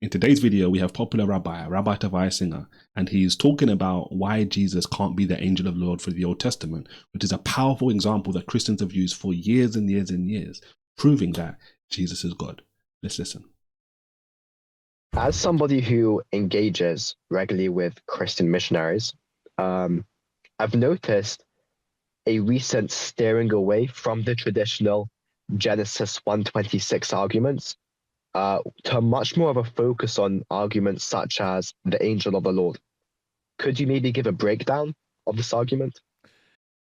In today's video, we have popular Rabbi Tovia Singer, and he's talking about why Jesus can't be the angel of the Lord for the Old Testament, which is a powerful example that Christians have used for years and years and years, proving that Jesus is God. Let's listen. As somebody who engages regularly with Christian missionaries, I've noticed a recent steering away from the traditional Genesis 1:26 arguments to much more of a focus on arguments such as the angel of the Lord. Could you maybe give a breakdown of this argument?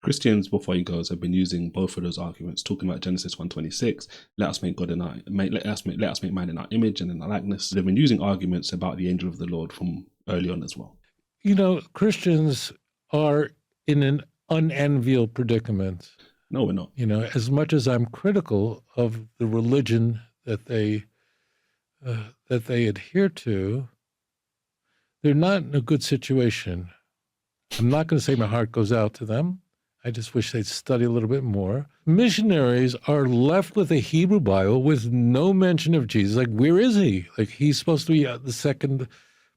Christians, before he goes, have been using both of those arguments, talking about Genesis 1:26, let us make man in our image and in our likeness. They've been using arguments about the angel of the Lord from early on as well. You know, Christians are in an unenviable predicament. No, we're not. You know, as much as I'm critical of the religion that they adhere to, they're not in a good situation. I'm not going to say my heart goes out to them. I just wish they'd study a little bit more. Missionaries are left with a Hebrew Bible with no mention of Jesus. Like, where is he? Like, he's supposed to be the second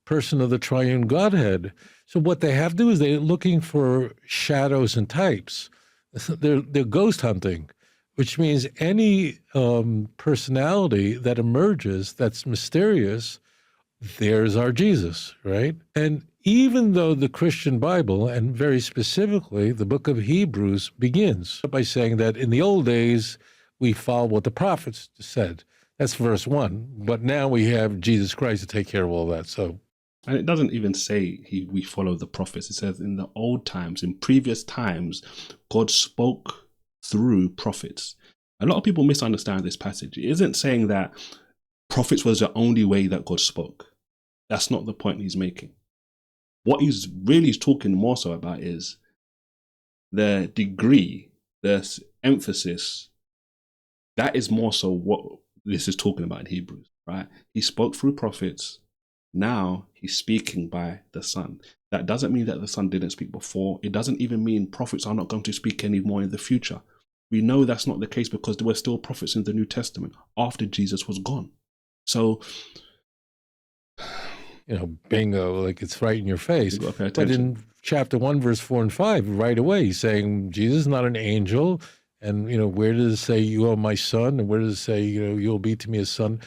person of the triune Godhead. So what they have to do is they're looking for shadows and types. They're ghost hunting, which means any personality that emerges that's mysterious, there's our Jesus, right? And even though the Christian Bible, and very specifically the book of Hebrews, begins by saying that in the old days, we follow what the prophets said. That's verse 1. But now we have Jesus Christ to take care of all that. So, and it doesn't even say we follow the prophets. It says in the old times, in previous times, God spoke through prophets. A lot of people misunderstand this passage. It isn't saying that prophets was the only way that God spoke. That's not the point he's making. What he's really talking more so about is the degree, the emphasis. That is more so what this is talking about in Hebrews, right? He spoke through prophets. Now he's speaking by the Son. That doesn't mean that the Son didn't speak before. It doesn't even mean prophets are not going to speak anymore in the future. We know that's not the case because there were still prophets in the New Testament after Jesus was gone. So, you know, bingo, like it's right in your face. But in chapter 1, verse 4 and 5, right away, he's saying Jesus is not an angel. And, you know, where does it say you are my son? And where does it say, you know, you'll be to me a son?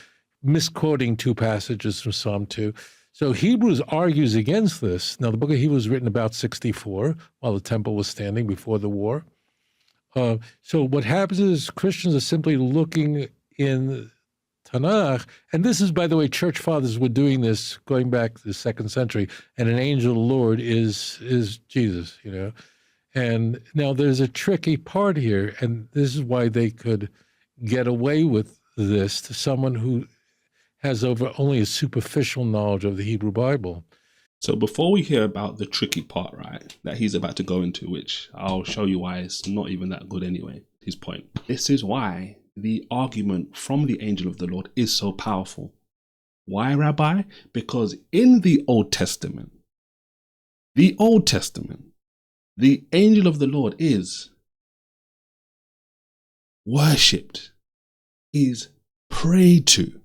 Misquoting two passages from Psalm 2. So Hebrews argues against this. Now, the book of Hebrews was written about 64 while the temple was standing before the war. So what happens is Christians are simply looking in Tanakh, and this is, by the way, church fathers were doing this going back to the 2nd century, and an angel of the Lord is Jesus, you know. And now there's a tricky part here, and this is why they could get away with this to someone who has only a superficial knowledge of the Hebrew Bible. So before we hear about the tricky part, right, that he's about to go into, which I'll show you why it's not even that good anyway, his point. This is why the argument from the angel of the Lord is so powerful. Why, Rabbi? Because in the Old Testament, the angel of the Lord is worshipped. He's prayed to.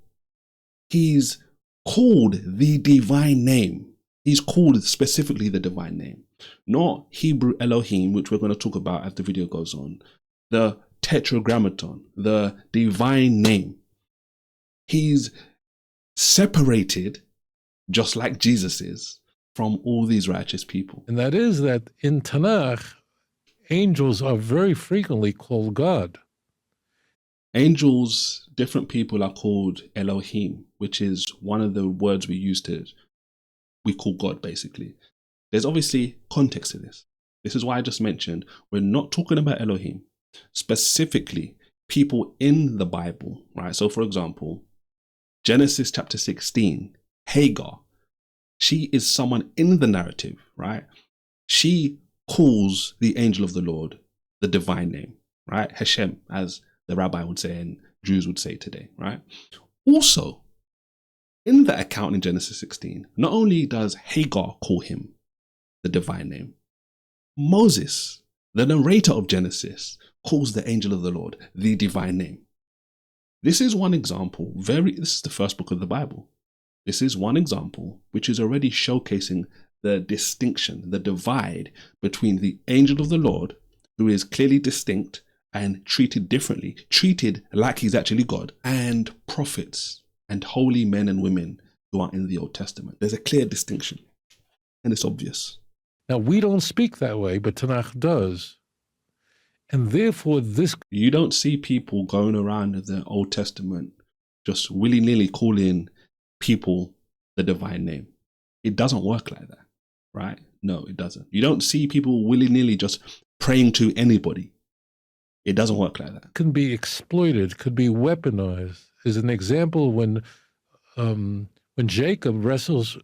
He's called the divine name. He's called specifically the divine name, not Hebrew Elohim, which we're going to talk about as the video goes on, the Tetragrammaton, the divine name. He's separated, just like Jesus is, from all these righteous people. And that is that in Tanakh, angels are very frequently called God. Angels, different people are called Elohim, which is one of the words we call God, basically. There's obviously context to this. This is why I just mentioned, we're not talking about Elohim, specifically people in the Bible, right? So for example, Genesis chapter 16, Hagar, she is someone in the narrative, right? She calls the angel of the Lord the divine name, right? Hashem, as the rabbi would say and Jews would say today, right? Also, in that account in Genesis 16, not only does Hagar call him the divine name, Moses, the narrator of Genesis, calls the angel of the Lord the divine name. This is one example. This is the first book of the Bible. This is one example which is already showcasing the distinction, the divide between the angel of the Lord, who is clearly distinct and treated differently, treated like he's actually God, and prophets and holy men and women who are in the Old Testament. There's a clear distinction, and it's obvious. Now, we don't speak that way, but Tanakh does. And therefore, this... You don't see people going around in the Old Testament just willy-nilly calling people the divine name. It doesn't work like that, right? No, it doesn't. You don't see people willy-nilly just praying to anybody. It doesn't work like that. Can be exploited, could be weaponized. As an example, when Jacob wrestles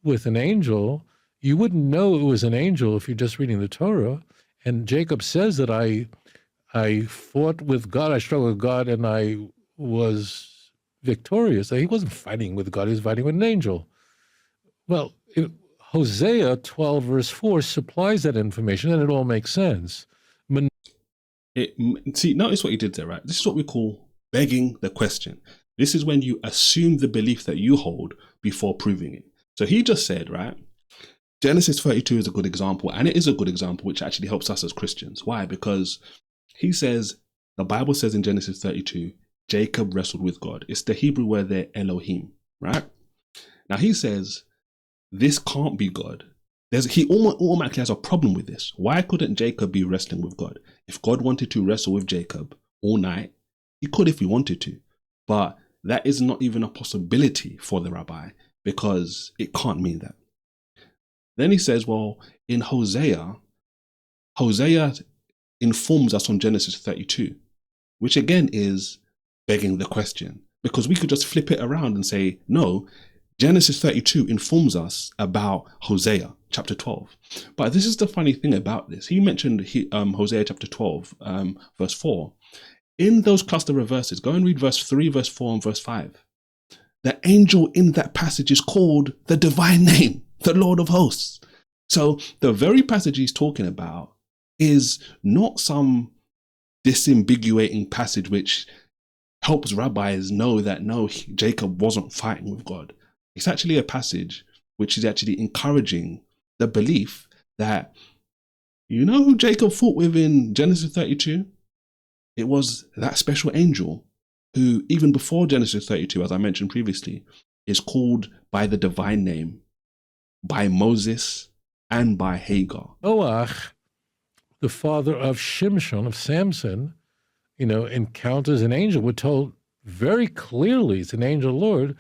with an angel, you wouldn't know it was an angel if you're just reading the Torah. And Jacob says that I fought with God, I struggled with God, and I was victorious. He wasn't fighting with God, he was fighting with an angel. Well, Hosea 12 verse 4 supplies that information, and it all makes sense. See, notice what he did there, right? This is what we call begging the question. This is when you assume the belief that you hold before proving it. So he just said, right, Genesis 32 is a good example, and it is a good example which actually helps us as Christians. Why? Because he says, the Bible says in Genesis 32, Jacob wrestled with God. It's the Hebrew word there, Elohim, right? Now he says, this can't be God. He automatically has a problem with this. Why couldn't Jacob be wrestling with God? If God wanted to wrestle with Jacob all night, he could if he wanted to. But that is not even a possibility for the rabbi, because it can't mean that. Then he says, well, in Hosea informs us on Genesis 32, which again is begging the question, because we could just flip it around and say, no, Genesis 32 informs us about Hosea chapter 12. But this is the funny thing about this. He mentioned Hosea chapter 12, verse 4. In those cluster of verses, go and read verse 3, verse 4, and verse 5. The angel in that passage is called the divine name, the Lord of hosts. So the very passage he's talking about is not some disambiguating passage which helps rabbis know that no, Jacob wasn't fighting with God. It's actually a passage which is actually encouraging the belief that, you know who Jacob fought with in Genesis 32? It was that special angel who, even before Genesis 32, as I mentioned previously, is called by the divine name, by Moses and by Hagar. Noach, the father of Shimshon, of Samson, encounters an angel. We're told very clearly it's an angel Lord,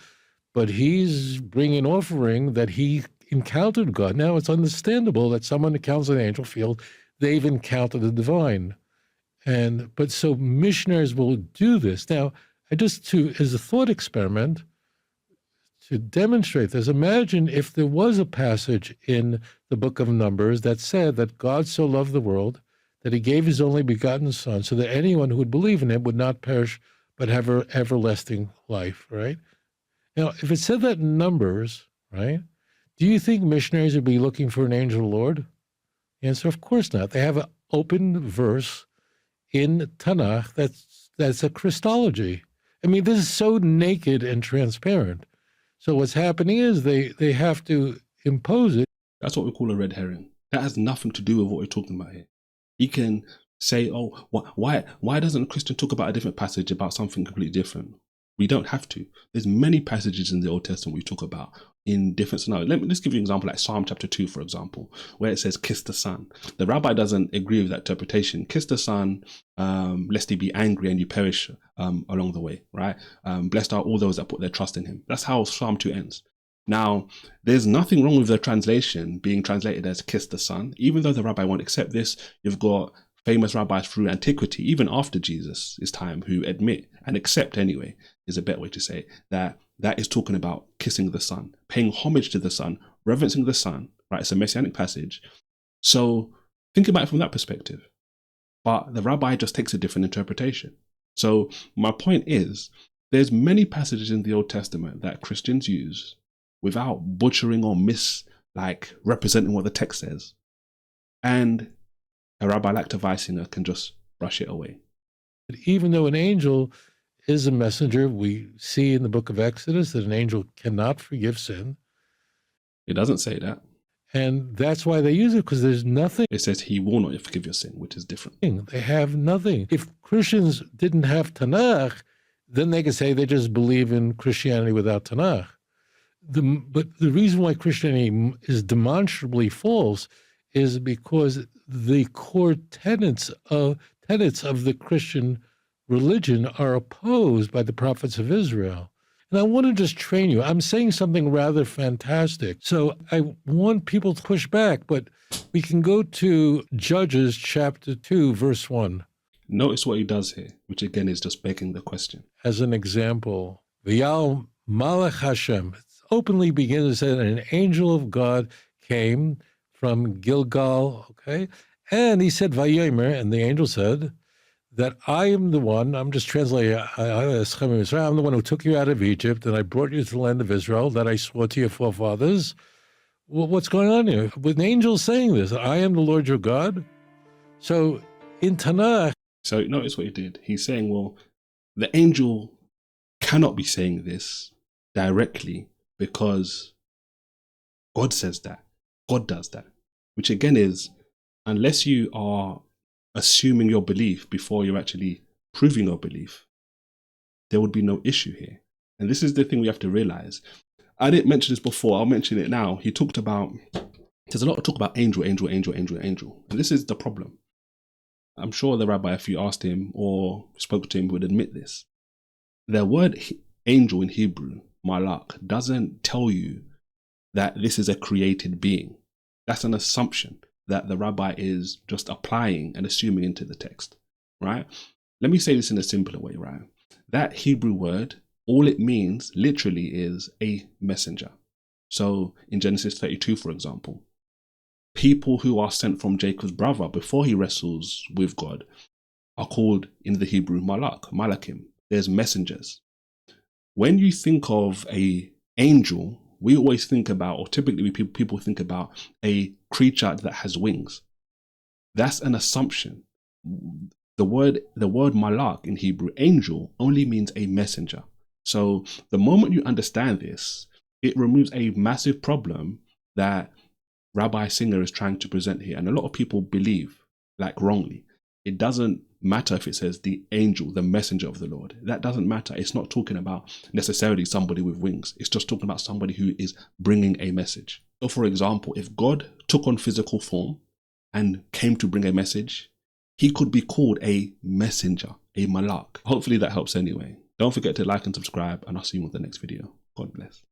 but he's bringing an offering that he encountered God. Now, it's understandable that someone encounters an angel feel they've encountered the divine. But so missionaries will do this. Now, as a thought experiment, to demonstrate this, imagine if there was a passage in the book of Numbers that said that God so loved the world that he gave his only begotten son so that anyone who would believe in him would not perish but have everlasting life, right? Now, if it said that in Numbers, right, do you think missionaries would be looking for an angel Lord? The answer, of course not. They have an open verse in Tanakh that's a Christology. I mean, this is so naked and transparent. So what's happening is they have to impose it. That's what we call a red herring. That has nothing to do with what we're talking about here. He can say, oh, why doesn't a Christian talk about a different passage about something completely different? We don't have to. There's many passages in the Old Testament we talk about in different scenarios. Let's give you an example, like Psalm chapter 2, for example, where it says, kiss the Son. The rabbi doesn't agree with that interpretation. Kiss the Son, lest he be angry and you perish along the way, right? Blessed are all those that put their trust in him. That's how Psalm 2 ends. Now, there's nothing wrong with the translation being translated as kiss the Son. Even though the rabbi won't accept this, you've got famous rabbis through antiquity, even after Jesus' time, who admit and accept anyway, is a better way to say it, that is talking about kissing the Son, paying homage to the Son, reverencing the Son, right? It's a messianic passage. So think about it from that perspective. But the rabbi just takes a different interpretation. So my point is, there's many passages in the Old Testament that Christians use without butchering or representing what the text says. And a rabbi like Tovia Singer can just brush it away. Even though an angel is a messenger. We see in the book of Exodus that an angel cannot forgive sin. It doesn't say that. And that's why they use it, because there's nothing. It says he will not forgive your sin, which is different. They have nothing. If Christians didn't have Tanakh, then they could say they just believe in Christianity without Tanakh. But the reason why Christianity is demonstrably false is because the core tenets of the Christian religion are opposed by the prophets of Israel. And I want to just train you. I'm saying something rather fantastic. So I want people to push back, but we can go to Judges chapter 2, verse 1. Notice what he does here, which again is just begging the question. As an example, V'yal Malach Hashem, it openly begins to say that an angel of God came from Gilgal, okay? And he said, Vayomer, and the angel said, that I am the one, I'm just translating, I'm the one who took you out of Egypt, and I brought you to the land of Israel, that I swore to your forefathers. Well, what's going on here? With an angel saying this, I am the Lord your God. So in Tanakh. So notice what he did. He's saying, well, the angel cannot be saying this directly because God says that. God does that. Which again is, unless you are assuming your belief before you're actually proving your belief, there would be no issue here. And this is the thing we have to realize. I didn't mention this before, I'll mention it now. He talked about, there's a lot of talk about angel. And this is the problem. I'm sure the rabbi, if you asked him or spoke to him, would admit this. The word angel in Hebrew, malak, doesn't tell you that this is a created being. That's an assumption that the rabbi is just applying and assuming into the text, right? Let me say this in a simpler way, right? That Hebrew word, all it means literally is a messenger. So in Genesis 32, for example, people who are sent from Jacob's brother before he wrestles with God are called in the Hebrew malakim. There's messengers. When you think of an angel, we always think about, or typically people think about, a creature that has wings. That's an assumption. The word malak in Hebrew, angel, only means a messenger. So the moment you understand this, it removes a massive problem that Rabbi Singer is trying to present here. And a lot of people believe, like wrongly, it doesn't matter if it says the angel, the messenger of the Lord. That doesn't matter. It's not talking about necessarily somebody with wings. It's just talking about somebody who is bringing a message. So for example, if God took on physical form and came to bring a message, he could be called a messenger, a malak. Hopefully that helps anyway. Don't forget to like and subscribe, and I'll see you on the next video. God bless.